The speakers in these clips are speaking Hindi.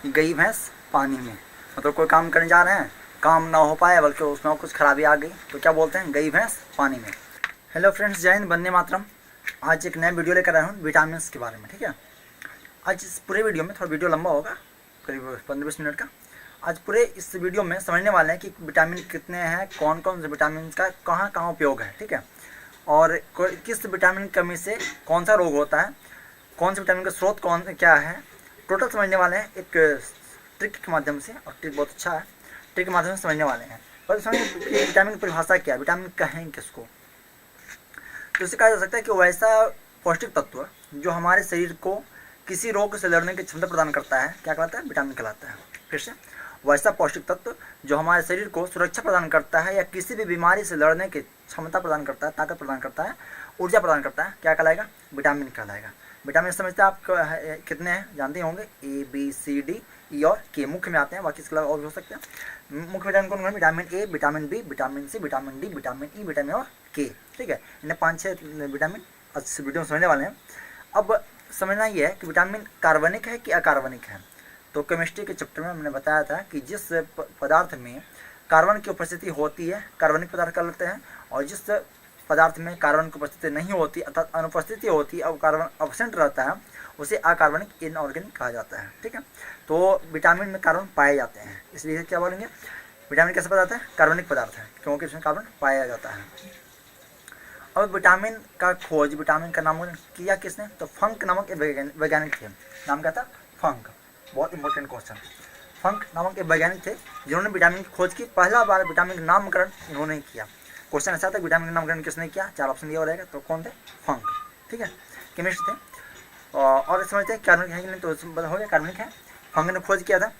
गई भैंस पानी में, मतलब कोई काम करने जा रहे हैं, काम ना हो पाया बल्कि उसमें कुछ खराबी आ गई तो क्या बोलते हैं, गई भैंस पानी में। हेलो फ्रेंड्स, जय हिंद, वंदे मातरम। आज एक नया वीडियो लेकर आया हूँ विटामिन के बारे में। ठीक है, आज इस पूरे वीडियो में, थोड़ा वीडियो लंबा होगा, करीब 15-20 मिनट का। आज पूरे इस वीडियो में समझने वाले हैं कि विटामिन कितने हैं, कौन कौन से विटामिन का कहाँ कहाँ उपयोग है। ठीक है, और किस विटामिन की कमी से कौन सा रोग होता है, कौन से विटामिन का स्रोत कौन क्या है, टोटल समझने वाले हैं एक ट्रिक के माध्यम से। और ट्रिक बहुत अच्छा है, ट्रिक के माध्यम से समझने वाले हैं। और समझिए कि विटामिन की परिभाषा क्या है, विटामिन कहें किसको। तो इसे कहा जा सकता है कि वैसा पौष्टिक तत्व जो हमारे शरीर को किसी रोग से लड़ने की क्षमता प्रदान करता है, क्या कहलाता है, विटामिन कहलाता है। फिर से, वैसा पौष्टिक तत्व जो हमारे शरीर को सुरक्षा प्रदान करता है या किसी भी बीमारी से लड़ने की क्षमता प्रदान करता है, ताकत प्रदान करता है, ऊर्जा प्रदान करता है, क्या कहलाएगा, विटामिन कहलाएगा। विटामिन समझते हैं आप कितने हैं, जानते होंगे, ए बी सी डी ई और के मुख्य में आते हैं, बाकी इसके अलावा और भी हो सकते हैं। मुख्य विटामिन कौन कौन है, vitamin A, vitamin B, vitamin C, vitamin D, vitamin E, vitamin और के। ठीक है, इन्हें 5-6 विटामिन अच्छे वीडियो में समझने वाले हैं। अब समझना ये है कि विटामिन कार्बनिक है कि अकार्बनिक है। तो केमिस्ट्री के चैप्टर में हमने बताया था कि जिस पदार्थ में कार्बन की उपस्थिति होती है कार्बनिक पदार्थ कहलाते हैं, और जिस पदार्थ में कार्बन की उपस्थिति नहीं होती अर्थात अनुपस्थिति होती है, अब कार्बन एब्सेंट रहता है, उसे अकार्बनिक इनऑर्गेनिक कहा जाता है। ठीक है, तो विटामिन में कार्बन पाए जाते हैं, इसलिए क्या बोलेंगे, विटामिन कैसा पदार्थ है, कार्बनिक पदार्थ है, क्योंकि इसमें कार्बन पाया जाता है। अब विटामिन का खोज, विटामिन का नाम किया किसने, तो फंक नामक एक वैज्ञानिक थे। नाम क्या था, फंक। बहुत इंपॉर्टेंट क्वेश्चन। फंक नामक एक वैज्ञानिक थे जिन्होंने विटामिन की खोज की। पहला बार विटामिन का नामकरण इन्होंने किया। क्वेश्चन ऐसा था, विटामिन का नामकरण किसने किया, 4 ऑप्शन दिया रहेगा, तो कौन थे, फंक। ठीक है, केमिस्ट थे। और समझते हैं कार्बनिक है कि नहीं, तो हो गया कार्बनिक है, फंक ने खोज किया था।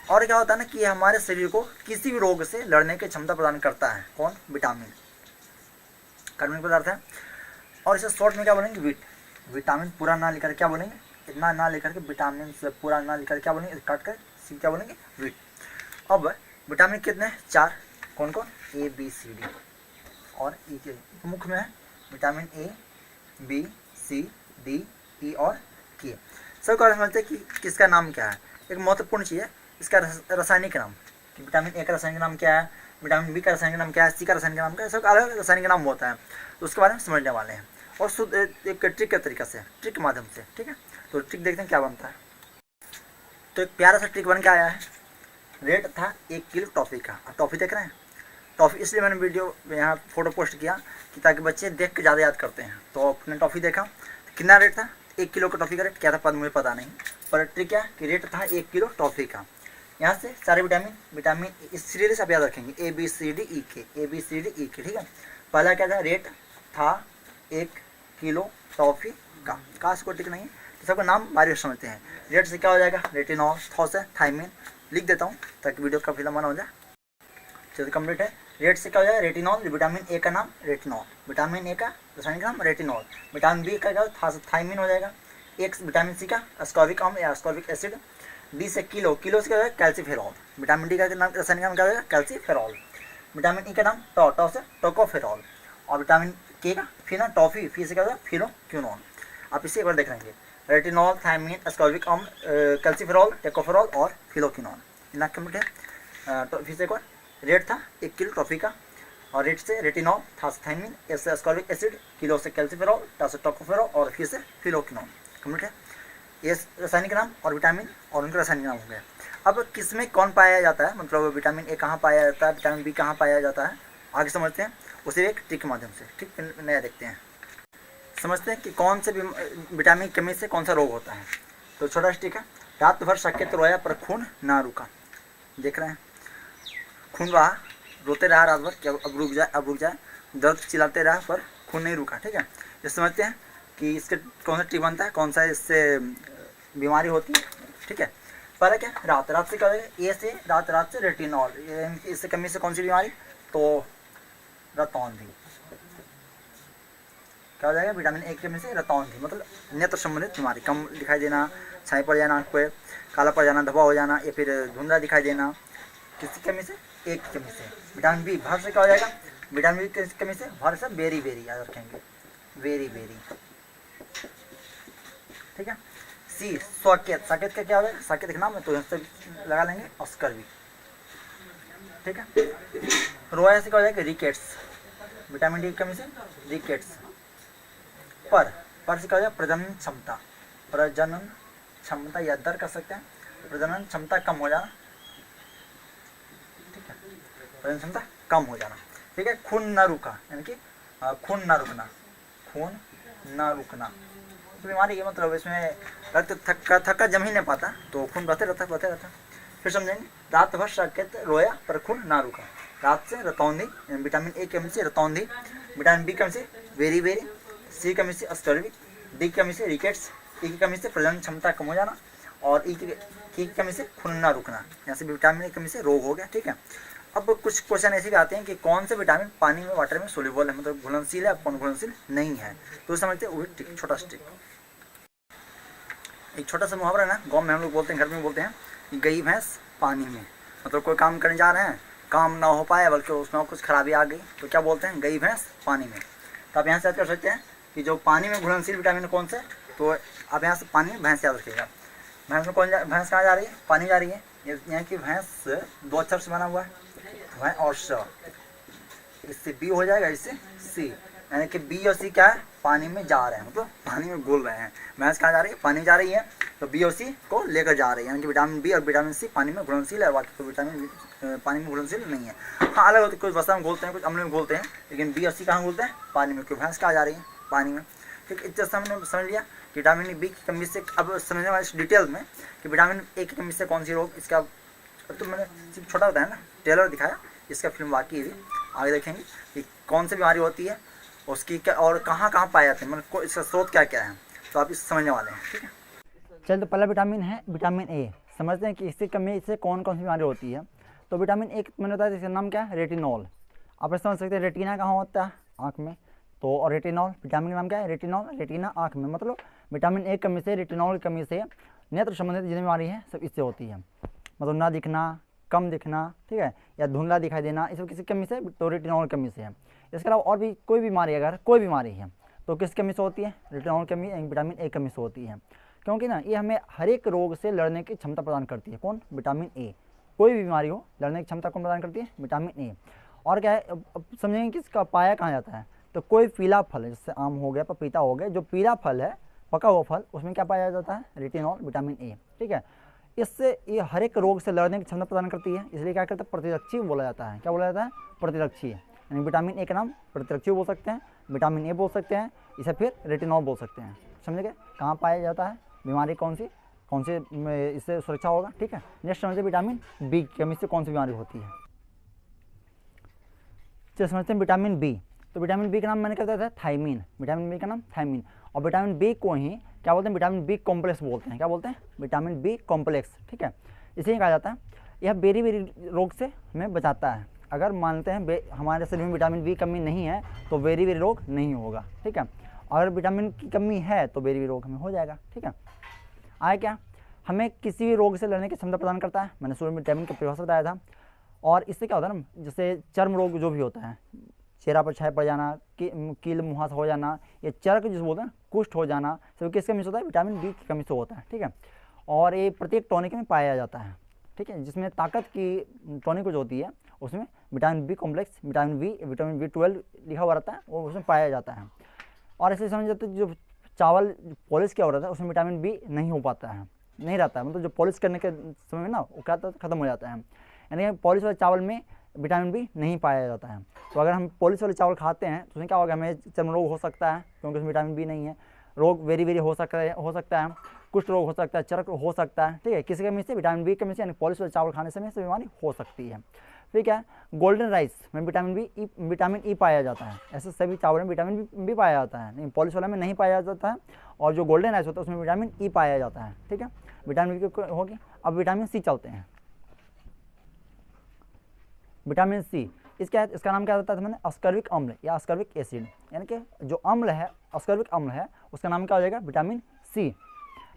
और क्या होता है ना कि हमारे शरीर को किसी भी रोग से लड़ने की क्षमता प्रदान करता है, कौन, विटामिन, कार्बनिक पदार्थ है। और इसे शॉर्ट में क्या बोलेंगे, विट। विटामिन पूरा ना लेकर क्या बोलेंगे, इतना ना लेकर के, विटामिन से पूरा ना लेकर क्या बोलेंगे, काट कर सी क्या बोलेंगे, विट। अब विटामिन कितने हैं, 4। कौन कौन, ए बी सी डी और ई के मुख्य में है, vitamin A B C D E और के। सब को समझते हैं कि किसका नाम क्या है। एक महत्वपूर्ण चीज़ है इसका रासायनिक नाम, कि विटामिन ए का रासायनिक नाम क्या है, विटामिन बी का रासायनिक नाम क्या है, सी का रासायनिक नाम क्या है, सब अलग रासायनिक नाम होता है, तो उसके बारे में समझने वाले हैं। और शुद्ध एक ट्रिक के तरीके से, ट्रिक के माध्यम से। ठीक है, तो ट्रिक देखते हैं क्या बनता है। तो एक प्यारा सा ट्रिक बन के आया है। रेट था 1 किलो टॉफ़ी का। आप टॉफ़ी देख रहे हैं, टॉफ़ी, इसलिए मैंने वीडियो यहाँ फोटो पोस्ट किया कि ताकि बच्चे देख के ज़्यादा याद करते हैं। तो अपने टॉफ़ी देखा, कितना रेट था, 1 किलो का टॉफ़ी का रेट क्या था, मुझे पता नहीं, पर ट्रिक क्या कि रेट था 1 किलो टॉफ़ी का। यहाँ से सारे विटामिन इस सीरियल से आप याद रखेंगे, ए बी सी डी ई के, ए बी सी डी ई के। ठीक है, पहला क्या था, रेट था 1 किलो टॉफ़ी का इसको टिक नहीं है, तो सबका नाम बारी समझते हैं। रेट से क्या हो जाएगा, रेटिनॉल, थॉ से थायमिन, लिख देता हूँ ताकि वीडियो काफ़ी लंबा ना हो जाए। चलिए कंप्लीट है। रेट से क्या हो जाएगा, रेटिनॉल, विटामिन ए का नाम रेटिनॉल, विटामिन ए का रासायनिक नाम रेटिनॉल, विटामिन बी का क्या, थायमिन हो जाएगा, एक विटामिन सी का अस्कॉर्बिक अम्ल या अस्कॉर्बिक एसिड, डी से किलो, किलो से क्या हो जाएगा, कैल्सीफेरॉल, विटामिन डी का नाम रासायनिक नाम क्या हो जाएगा, कैल्सीफेरॉल, विटामिन ई का नाम टॉ से टोकोफेरॉल, और विटामिन के का फिना टॉफ़ी, फी से क्या हो जाएगा, फिनोक्विनोन। आप इसे एक बार देख लेंगे, रेटिनॉल, थायमिन, अस्कॉर्बिक अम्ल, कैल्सीफेरॉल, टेकोफेरॉल और फिनोक्विनोन। इतना कंप्लीट है। तो फिर से एक बार, रेट था 1 किलो टॉफ़ी का, और रेट से रेटिनॉल, था से थायमिन, एस से अस्कॉर्बिक एसिड, किलो से कैल्सीफेरॉल, टा से टोकोफेरॉल और फिर से फिनोक्विनोन। कंप्लीट है। ये रासायनिक नाम और विटामिन और उनका रासायनिक नाम हो गया। अब किस में कौन पाया जाता है, मतलब विटामिन ए कहाँ पाया जाता है, विटामिन बी कहाँ पाया जाता है, आगे समझते हैं उसे एक ट्रिक के माध्यम से। ठीक, नया देखते हैं, समझते हैं कि कौन से विटामिन की कमी से कौन सा रोग होता है। तो छोटा ट्रिक है, रात भर सकेत रोया पर खून ना रुका। देख रहे हैं, खून रहा, रोते रहा रात भर कि अब रुक जाए, अब रुक जाए, दर्द चिल्लाते रहा पर खून नहीं रुका। ठीक है, ये समझते हैं कि इसके कौन सा ट्रिक बनता है, कौन सा इससे बीमारी होती है। ठीक है, पहले क्या, रात से क्या होगा, ए से रात से रेटिनॉल, इससे कमी से कौन सी बीमारी, तो रतौंधी। क्या हो जाएगा, विटामिन ए की कमी से रतौंधी, मतलब नेत्र संबंधित बीमारी, कम दिखाई देना, छाई पड़ जाना, आँख पे काला पड़ जाना, धब्बा हो जाना, या फिर धुंधला दिखाई देना, किसकी कमी से, एक की कमी से। विटामिन बी, भर से क्या हो जाएगा, विटामिन बी की कमी से, भर से बेरी, याद रखेंगे, बेरी। ठीक है, सी साकेत, साकेत का क्या होगा, साकेत का नाम है तो यहाँ से लगा लेंगे अस्कर्विक, ठीक है। रोया से क्या हो जाएगा रिकेट्स, विटामिन डी की कमी से रिकेट्स। पर से क्या हो जाएगा प्रजनन क्षमता, प्रजनन क्षमता या दर कर सकते हैं, प्रजनन क्षमता कम हो जाना, ठीक है, प्रजनन क्षमता कम हो जाना, ठीक है। खून न रुका यानी कि खून न रुकना, खून न रुकना तो बीमारी है, मतलब इसमें रक्त थक्का जम ही नहीं पाता तो खून बहते रहता। फिर समझेंगे रात भर साकेत रोया पर खून ना रुका, रात से रतौंधी, विटामिन ए की कमी से रतौंधी, विटामिन बी की कमी से वेरी वेरी, सी की कमी से अस्कर्विक, डी की कमी से रिकेट्स, ई की कमी से प्रजनन क्षमता कम हो जाना, और ई की कमी से खून ना रुकना, यहाँ से विटामिन ए की कमी से रोग हो गया, ठीक है। अब कुछ क्वेश्चन ऐसे भी आते हैं कि कौन से विटामिन पानी में वाटर में सोल्यूबल है, मतलब घुलनशील है, कौन घुलनशील नहीं है, तो समझते हैं वही टिक, छोटा स्टिक। एक छोटा सा मुहावरा है ना, गाँव में हम लोग बोलते हैं, घर में बोलते हैं कि गई भैंस पानी में, मतलब कोई काम करने जा रहे हैं, काम ना हो पाए बल्कि उसमें कुछ खराबी आ गई तो क्या बोलते हैं, गई भैंस पानी में। तो आप यहाँ से याद कर सकते हैं कि जो पानी में घुलनशील विटामिन कौन से, तो आप यहाँ से पानी में भैंस याद रखिएगा। भैंस में भैंस कहाँ जा रही है, पानी जा रही है, यहाँ की भैंस 2 अक्षर से बना हुआ है, भैंस और स, इससे बी हो जाएगा, इससे सी, यानी कि बी और सी क्या है, पानी में जा रहे हैं, मतलब पानी में घुल रहे हैं। भैंस कहाँ जा रही है, पानी जा रही है, तो बी और सी को लेकर जा रही है, यानी कि विटामिन बी और विटामिन सी पानी में घुलनशील है, बाकी तो विटामिन पानी में घुलनशील नहीं है। हाँ अलग होते, कुछ वसा में घोलते हैं, कुछ अम्ल में घोलते हैं, लेकिन बी और सी कहाँ घोलते हैं, पानी में, क्योंकि भैंस कहाँ जा रही है, पानी में, ठीक। इतना हमने समझ लिया विटामिन बी की कमी से। अब समझने वाले डिटेल में कि विटामिन ए की कमी से कौन सी रोग, इसका तो मैंने सिर्फ छोटा बताया ना, टेलर दिखाया, इसका फिल्म बाकी है, आगे देखेंगे कि कौन सी बीमारी होती है, उसकी क्या और कहाँ पाए जाते हैं, मतलब इसका स्रोत क्या क्या है, तो आप इस समझने वाले हैं, ठीक है। चलिए तो पहला विटामिन है विटामिन ए, समझते हैं कि इसकी कमी से कौन कौन सी बीमारी होती है। तो विटामिन ए मैंने बताया इसका नाम क्या है, रेटिनॉल। आप समझ सकते हैं रेटिना कहाँ होता है, आँख में, तो और रेटिनॉल विटामिन का नाम क्या है, रेटिनॉल, रेटिना आँख में, मतलब विटामिन ए कमी से, रेटिनॉल की कमी से नेत्र संबंधित जितनी बीमारी है सब इससे होती है, मतलब ना दिखना, कम दिखना, ठीक है, या धुंधला दिखाई देना, इस किसी कमी से, तो रेटिनॉल कमी से है। इसके अलावा और भी कोई बीमारी, अगर कोई बीमारी है तो किस कमी से होती है, रेटिनॉल कमी, विटामिन ए कमी से होती है, क्योंकि ना ये हमें हर एक रोग से लड़ने की क्षमता प्रदान करती है, कौन, विटामिन ए। कोई भी बीमारी हो लड़ने की क्षमता कौन प्रदान करती है, विटामिन ए। और क्या है, अब समझेंगे कि इसका पाया कहाँ जाता है, तो कोई पीला फल है, जैसे आम हो गया, पपीता हो गया, जो पीला फल है, पका हुआ फल, उसमें क्या पाया जाता है, रेटिनॉल, विटामिन ए, ठीक है। इससे ये हर एक रोग से लड़ने की क्षमता प्रदान करती है, इसलिए क्या करता है, प्रतिरक्षी बोला जाता है। क्या बोला जाता है, प्रतिरक्षी, यानी विटामिन ए का नाम प्रतिरक्षी बोल सकते हैं, विटामिन ए बोल सकते हैं, इसे फिर रेटिनॉल बोल सकते हैं, समझ गए। कहाँ पाया जाता है, बीमारी कौन सी इससे सुरक्षा होगा, ठीक है। नेक्स्ट समझते हैं विटामिन बी की कमी से कौन सी बीमारी होती है। चलिए समझते हैं विटामिन बी। तो विटामिन बी का नाम मैंने क्या बताया था, थायमीन, विटामिन बी का नाम थायमीन, और विटामिन बी को ही क्या बोलते हैं, विटामिन बी कॉम्प्लेक्स बोलते हैं। क्या बोलते हैं, विटामिन बी कॉम्प्लेक्स, ठीक है। इसलिए कहा जाता है यह बेरी बेरी रोग से हमें बचाता है। अगर मानते हैं हमारे शरीर में विटामिन बी कमी नहीं है तो बेरी बेरी रोग नहीं होगा, ठीक है। अगर विटामिन की कमी है तो बेरी बेरी रोग हमें हो जाएगा, ठीक है। आया क्या, हमें किसी भी रोग से लड़ने की क्षमता प्रदान करता है, मैंने शुरू में विटामिन की परिभाषा बताया था। और इससे क्या होता है ना, जैसे चर्म रोग जो भी होता है, चेहरा पर छाया पड़ जाना, कील मुहासा हो जाना, ये चर्क जिसे बोलते हैं कुष्ठ हो जाना, सब किसकी कमी से होता है, विटामिन बी की कमी से होता है, ठीक है। और ये प्रत्येक टॉनिक में पाया जाता है, ठीक है। जिसमें ताकत की टॉनिक जो होती है उसमें vitamin B complex, vitamin B 12 लिखा हुआ रहता है, वो उसमें पाया जाता है। और ऐसे समझ जाते जो चावल पॉलिश किया हो रहा था उसमें विटामिन बी नहीं हो पाता है, नहीं रहता है, मतलब जो पॉलिश करने के समय में ना वो क्या खत्म हो जाता है, यानी पॉलिश वाले चावल में विटामिन बी नहीं पाया जाता है। तो अगर हम पॉलिश वाले चावल खाते हैं तो उसमें क्या होगा, हमें चर्म रोग हो सकता है क्योंकि उसमें विटामिन बी नहीं है, रोग वेरी वेरी हो सकता है, कुष्ठ रोग हो सकता है, चर्क हो सकता है, ठीक है। किसी कमी से, विटामिन बी कमी से, यानी पॉलिश वाले चावल खाने से बीमारी हो सकती है, ठीक है। गोल्डन राइस में विटामिन ई पाया जाता है, ऐसे सभी चावल में विटामिन बी पाया जाता है, लेकिन पॉलिश वाला में नहीं पाया जाता है। और जो गोल्डन राइस होता है उसमें विटामिन ई पाया जाता है, ठीक है। विटामिन बी होगी। अब विटामिन सी चलते हैं, विटामिन सी इसका नाम क्या होता है, मैंने अस्कर्विक अम्ल या अस्कर्विक एसिड, यानी कि जो अम्ल है, अस्कर्विक अम्ल है, उसका नाम क्या हो जाएगा, विटामिन सी।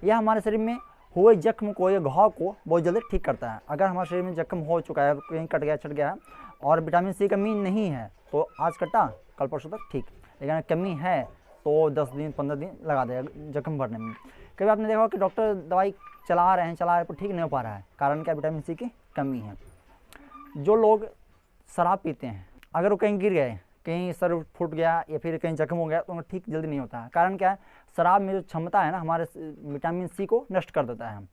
यह हमारे शरीर में हुए जख्म को या घाव को बहुत जल्दी ठीक करता है। अगर हमारे शरीर में जख्म हो चुका है, कहीं कट गया, छट गया है और विटामिन सी कमी नहीं है तो आज कटा कल परसों तक ठीक, लेकिन कमी है तो 10 दिन 15 दिन लगा देगा जख्म भरने में। कभी आपने देखा कि डॉक्टर दवाई चला रहे हैं पर ठीक नहीं हो पा रहा है, कारण क्या? विटामिन सी की कमी है। जो लोग शराब पीते हैं, अगर वो कहीं गिर गए, कहीं सर फूट गया या फिर कहीं जख्म हो गया, तो ठीक जल्दी नहीं होता है। कारण क्या है? शराब में जो क्षमता है ना, हमारे विटामिन सी को नष्ट कर देता है।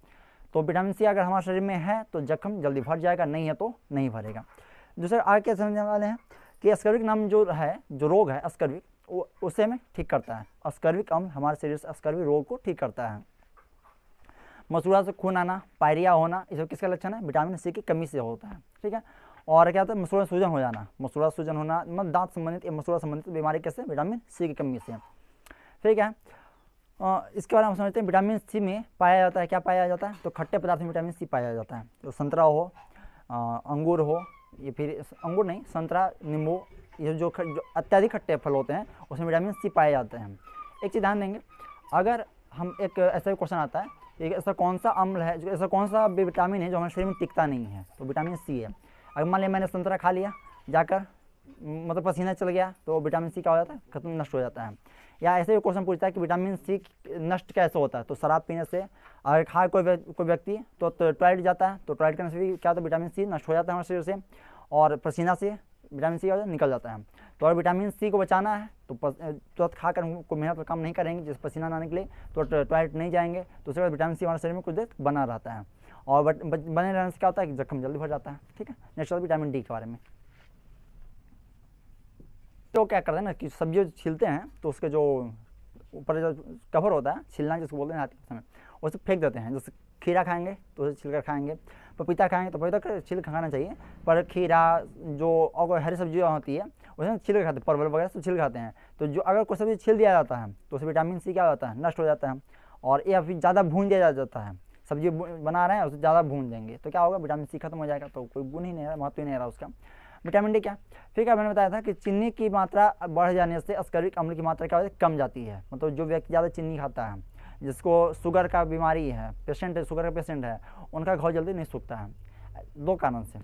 तो विटामिन सी अगर हमारे शरीर में है तो जख्म जल्दी भर जाएगा, नहीं है तो नहीं भरेगा। दूसरा आगे क्या समझने वाले हैं कि अस्कर्विक नाम जो है, जो रोग है अस्कर्विक, वो उसे हमें ठीक करता है। अस्कर्विक अम्ल हमारे शरीर से अस्कर्विक रोग को ठीक करता है। मसूड़ा से खून आना, पायरिया होना, ये सब किसका लक्षण है? विटामिन सी की कमी से होता है। ठीक है। और क्या होता है? मसूड़ा सूजन हो जाना, मसूड़ा सूजन होना मतलब दांत संबंधित या मसूड़ा संबंधित बीमारी कैसे? विटामिन सी की कमी से। ठीक है। इसके बारे में हम समझते हैं। विटामिन सी में पाया जाता है, क्या पाया जाता है? तो खट्टे पदार्थ में विटामिन सी पाया जाता है। तो संतरा हो, अंगूर हो, या फिर अंगूर नहीं, संतरा, नींबू, ये जो अत्याधिक खट्टे फल होते हैं उसमें विटामिन सी पाए जाते हैं। एक चीज़ ध्यान देंगे, अगर हम एक ऐसा क्वेश्चन आता है, एक ऐसा कौन सा अम्ल है, जो ऐसा कौन सा विटामिन है जो हमारे शरीर में टिकता नहीं है, तो विटामिन सी है। अगर मान लिया मैंने संतरा खा लिया, जाकर मतलब पसीना चल गया, तो विटामिन सी क्या हो जाता है? खत्म, नष्ट हो जाता है। या ऐसे भी क्वेश्चन पूछता है कि विटामिन सी नष्ट कैसे होता है? तो शराब पीने से, अगर खाए कोई व्यक्ति तो टॉयलेट जाता है, तो टॉयलेट करने से भी क्या होता है? विटामिन सी नष्ट हो जाता है हमारे शरीर से। और पसीना से विटामिन सी निकल जाता है। तो अगर विटामिन सी को बचाना है तो तुरंत खाकर कोई मेहनत काम नहीं करेंगे, जिस पसीना ना निकले तो टॉयलेट नहीं जाएंगे, तो उसके बाद विटामिन सी हमारे शरीर में कुछ देर बना रहता है। और बने रहने से क्या होता है कि जख्म जल्दी भर जाता है। ठीक है। नेक्स्ट विटामिन डी के बारे में, तो क्या करते हैं ना कि सब्जी छीलते हैं तो उसके जो ऊपर जो कवर होता है, छिलना जिसको बोलते हैं हाथ के समय, उसे फेंक देते हैं। जैसे खीरा खाएंगे तो उसे छिलकर खाएंगे, पपीता खाएंगे तो पपीता का छिल खाना चाहिए, पर खीरा जो और हरी सब्जियाँ होती है उसे छिल खाते हैं, परवल वगैरह सब छिल खाते हैं। तो जो अगर कोई सब्जी छिल दिया जाता है तो उसे विटामिन सी क्या हो जाता है? नष्ट हो जाता है। और या फिर ज़्यादा भून दिया जाता है, सब्जी बना रहे हैं उसे ज़्यादा भून देंगे तो क्या होगा? विटामिन सी खत्म हो जाएगा, तो कोई गुण ही नहीं रहा, महत्व ही नहीं रहा उसका। विटामिन डी क्या? फिर क्या मैंने बताया था कि चीनी की मात्रा बढ़ जाने से अस्कर्विक अम्ल की मात्रा क्या होती है? कम जाती है। मतलब जो व्यक्ति ज़्यादा चीनी खाता है, जिसको शुगर का बीमारी है, पेशेंट है, शुगर का पेशेंट है, उनका घाव जल्दी नहीं सूखता है। दो कारण से,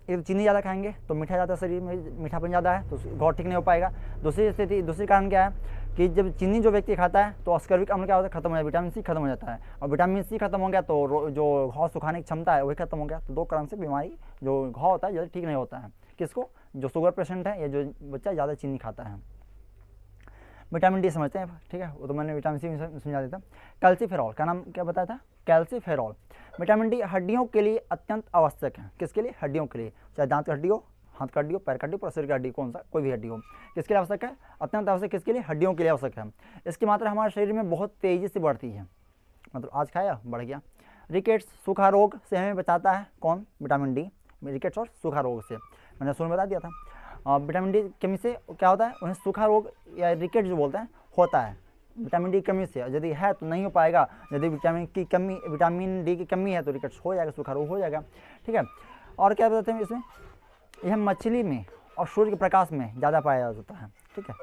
एक चीनी ज़्यादा खाएंगे तो मीठा ज़्यादा, शरीर में मीठापन ज़्यादा है तो घाव ठीक नहीं हो पाएगा। दूसरी कारण क्या है कि जब चीनी जो व्यक्ति खाता है तो अस्कर्विक अम्ल क्या होता है? खत्म हो जाता है, विटामिन सी खत्म हो जाता है। और विटामिन सी खत्म हो गया तो जो घाव सुखाने की क्षमता है वही खत्म हो गया। तो दो कारण से बीमारी, जो घाव होता है जल्दी ठीक नहीं होता है। किसको? जो शुगर पेशेंट है या जो बच्चा ज़्यादा चीनी खाता है। विटामिन डी समझते हैं। ठीक है, वो तो मैंने विटामिन सी में समझा देता। कैल्सीफेरॉल का नाम क्या बताया था? कैल्सीफेरॉल। विटामिन डी हड्डियों के लिए अत्यंत आवश्यक है। किसके लिए? हड्डियों के लिए, चाहे दांत की हड्डी हो, हाथ की हड्डी हो, पैर की हड्डी हो, शरीर की हड्डी, कौन सा कोई भी हड्डी हो। किसके लिए आवश्यक है? अत्यंत आवश्यक। किसके लिए? हड्डियों के लिए आवश्यक है। इसकी मात्रा हमारे शरीर में बहुत तेज़ी से बढ़ती है, मतलब आज खाया बढ़ गया। रिकेट्स, सूखा रोग से हमें बचाता है कौन? Vitamin D. रिकेट्स और सूखा रोग से मैंने शुरू में बता दिया था। विटामिन डी कमी से क्या होता है? उन्हें सूखा रोग या रिकेट जो बोलते हैं होता है विटामिन डी कमी से। यदि है तो नहीं हो पाएगा, यदि विटामिन डी की कमी है तो रिकेट्स हो जाएगा, सूखा रोग हो जाएगा। ठीक है। और क्या बताते हैं इसमें? यह मछली में और सूर्य के प्रकाश में ज़्यादा पाया जाता है। ठीक है।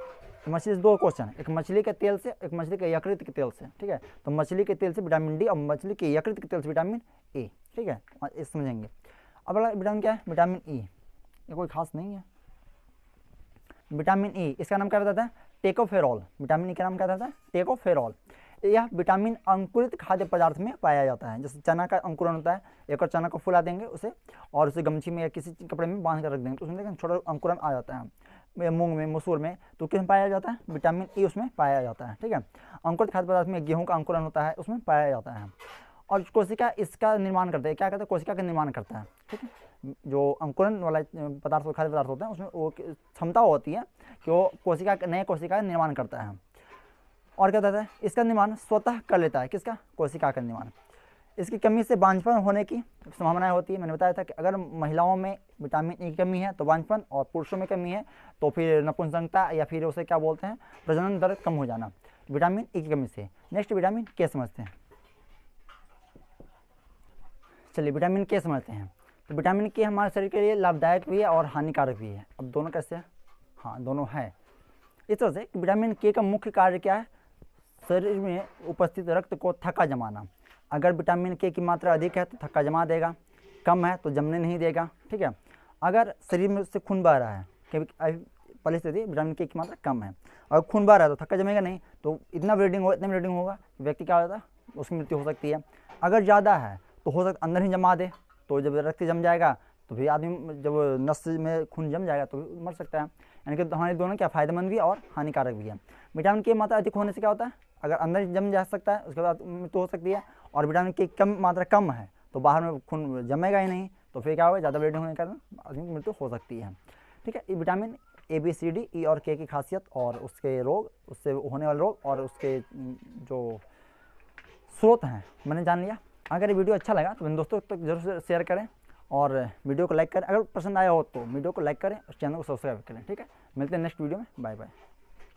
तो मछली से दो क्वेश्चन है, एक मछली के तेल से, एक मछली के यकृत के तेल से। ठीक है। तो मछली के तेल से विटामिन डी और मछली के यकृत के तेल से विटामिन ए। ठीक है, ये समझेंगे। अब अगला विटामिन क्या है? Vitamin E. ये कोई खास नहीं है। विटामिन ई, इसका नाम क्या बताता है? टेकोफेरॉल। विटामिन ई का नाम क्या बताता है? टेकोफेरॉल। यह विटामिन अंकुरित खाद्य पदार्थ में पाया जाता है। जैसे चना का अंकुरन होता है, एक और चना को फुला देंगे उसे और उसे गमछी में या किसी कपड़े में बांध कर रख देंगे तो उसमें छोटा अंकुरन आ जाता है। मूंग में, मसूर में, तो किसमें पाया जाता है? विटामिन ई उसमें पाया जाता है। ठीक है। अंकुरित खाद्य पदार्थ में गेहूँ का अंकुरन होता है, उसमें पाया जाता है। और कोशिका इसका निर्माण करते हैं। क्या करते हैं? कोशिका का निर्माण करता है। ठीक है। जो अंकुरन वाला पदार्थ, खाद्य पदार्थ होते हैं, उसमें वो क्षमता होती है कि वो नए कोशिका का निर्माण करता है। और क्या कहता है? इसका निर्माण स्वतः कर लेता है। किसका? कोशिका का निर्माण। इसकी कमी से बांझपन होने की संभावनाएं होती है। मैंने बताया था कि अगर महिलाओं में विटामिन ई की कमी है तो बांझपन, और पुरुषों में कमी है तो फिर नपुंसकता या फिर उसे क्या बोलते हैं? प्रजनन दर कम हो जाना, विटामिन ई की कमी से। नेक्स्ट विटामिन के समझते हैं। चलिए विटामिन के समझते हैं। तो विटामिन के हमारे शरीर के लिए लाभदायक भी है और हानिकारक भी है। अब दोनों कैसे है? हाँ, दोनों है। इस तरह से विटामिन के का मुख्य कार्य क्या है? शरीर में उपस्थित रक्त को थक्का जमाना। अगर विटामिन के की मात्रा अधिक है तो थक्का जमा देगा, कम है तो जमने नहीं देगा। ठीक है। अगर शरीर में से खून बह रहा है, क्योंकि परिस्थिति विटामिन के की मात्रा कम है, अगर खून बह रहा है तो थक्का जमेगा नहीं, तो इतना ब्लीडिंग होगा कि व्यक्ति क्या हो जाता है? उसकी मृत्यु हो सकती है। अगर ज़्यादा है तो हो सकता अंदर ही जमा दे, तो जब रक्त जम जाएगा तो फिर आदमी, जब नस में खून जम जाएगा तो मर सकता है। यानी कि हमारे दोनों क्या फ़ायदेमंद भी है और हानिकारक भी है। विटामिन के मात्रा अधिक होने से क्या होता है, अगर अंदर जम जा सकता है उसके बाद मृत्यु हो सकती है, और विटामिन के कम मात्रा कम है तो बाहर में खून जमेगा ही नहीं, तो फिर क्या होगा, ज़्यादा ब्लीडिंग होने के कारण आदमी की मृत्यु हो सकती है। ठीक है, ये vitamin A B C D E और के की खासियत और उसके रोग, उससे होने वाले रोग और उसके जो स्रोत हैं मैंने जान लिया। अगर ये वीडियो अच्छा लगा तो मेरे दोस्तों तक जरूर शेयर करें और वीडियो को लाइक करें। अगर पसंद आया हो तो वीडियो को लाइक करें और चैनल को सब्सक्राइब करें। ठीक है, मिलते हैं नेक्स्ट वीडियो में। Bye bye.